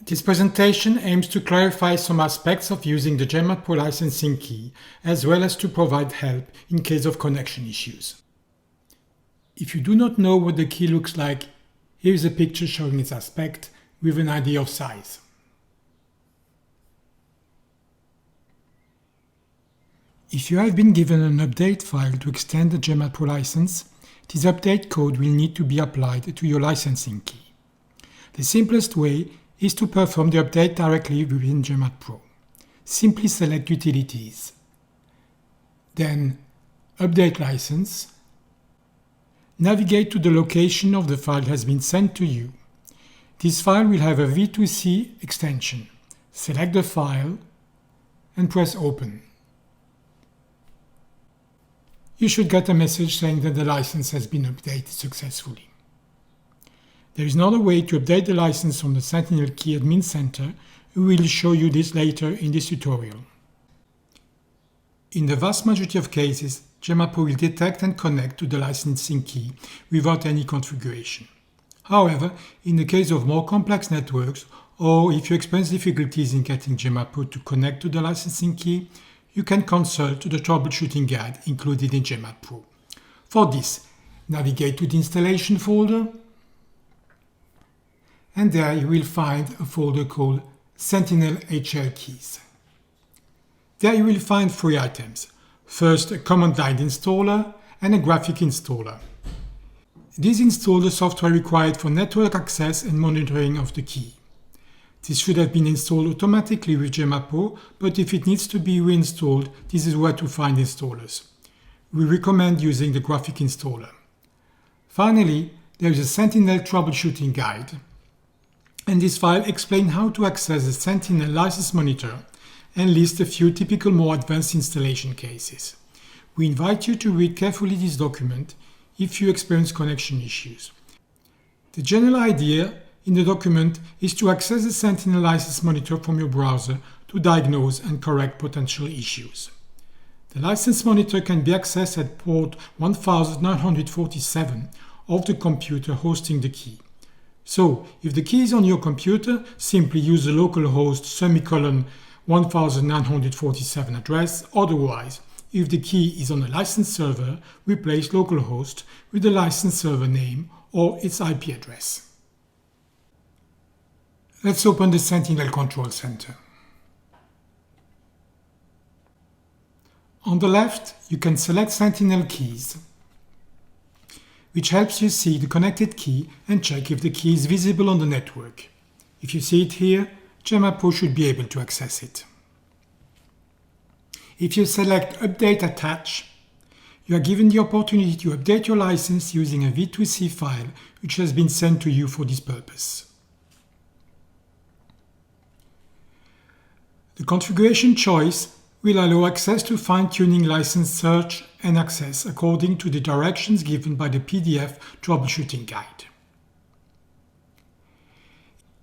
This presentation aims to clarify some aspects of using the JMatPro licensing key, as well as to provide help in case of connection issues. If you do not know what the key looks like, here is a picture showing its aspect with an idea of size. If you have been given an update file to extend the JMatPro license, this update code will need to be applied to your licensing key. The simplest way is to perform the update directly within JMatPro. Simply select Utilities, then Update License. Navigate to the location of the file that has been sent to you. This file will have a V2C extension. Select the file and press Open. You should get a message saying that the license has been updated successfully. There is another way to update the license from the Sentinel Key Admin Center. We will show you this later in this tutorial. In the vast majority of cases, JMatPro will detect and connect to the licensing key without any configuration. However, in the case of more complex networks, or if you experience difficulties in getting JMatPro to connect to the licensing key, you can consult the troubleshooting guide included in JMatPro. For this, navigate to the installation folder, and there you will find a folder called Sentinel HL Keys. There you will find three items. First, a command line installer and a graphic installer. These install the software required for network access and monitoring of the key. This should have been installed automatically with JMatPro, but if it needs to be reinstalled, this is where to find installers. We recommend using the graphic installer. Finally, there is a Sentinel troubleshooting guide, and this file explains how to access the Sentinel license monitor and lists a few typical more advanced installation cases. We invite you to read carefully this document if you experience connection issues. The general idea in the document is to access the Sentinel license monitor from your browser to diagnose and correct potential issues. The license monitor can be accessed at port 1947 of the computer hosting the key. So, if the key is on your computer, simply use the localhost /1947 address. Otherwise, if the key is on a license server, replace localhost with the license server name or its IP address. Let's open the Sentinel Control Center. On the left, you can select Sentinel Keys, which helps you see the connected key and check if the key is visible on the network. If you see it here, JMatPro should be able to access it. If you select Update Attach, you are given the opportunity to update your license using a V2C file which has been sent to you for this purpose. The configuration choice will allow access to fine-tuning license search and access according to the directions given by the PDF troubleshooting guide.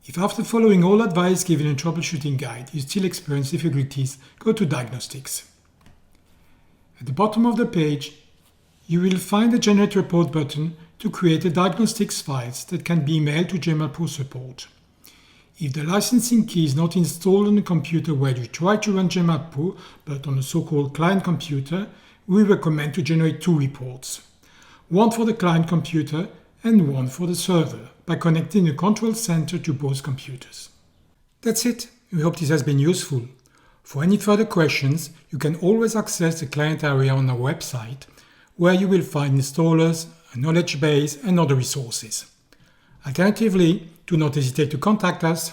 If after following all advice given in troubleshooting guide you still experience difficulties, go to Diagnostics. At the bottom of the page, you will find the Generate Report button to create a diagnostics files that can be emailed to JMatPro support. If the licensing key is not installed on the computer where you try to run JMatPro, but on a so-called client computer, we recommend to generate two reports. One for the client computer and one for the server, by connecting a control center to both computers. That's it. We hope this has been useful. For any further questions, you can always access the client area on our website, where you will find installers, a knowledge base, and other resources. Alternatively, do not hesitate to contact us.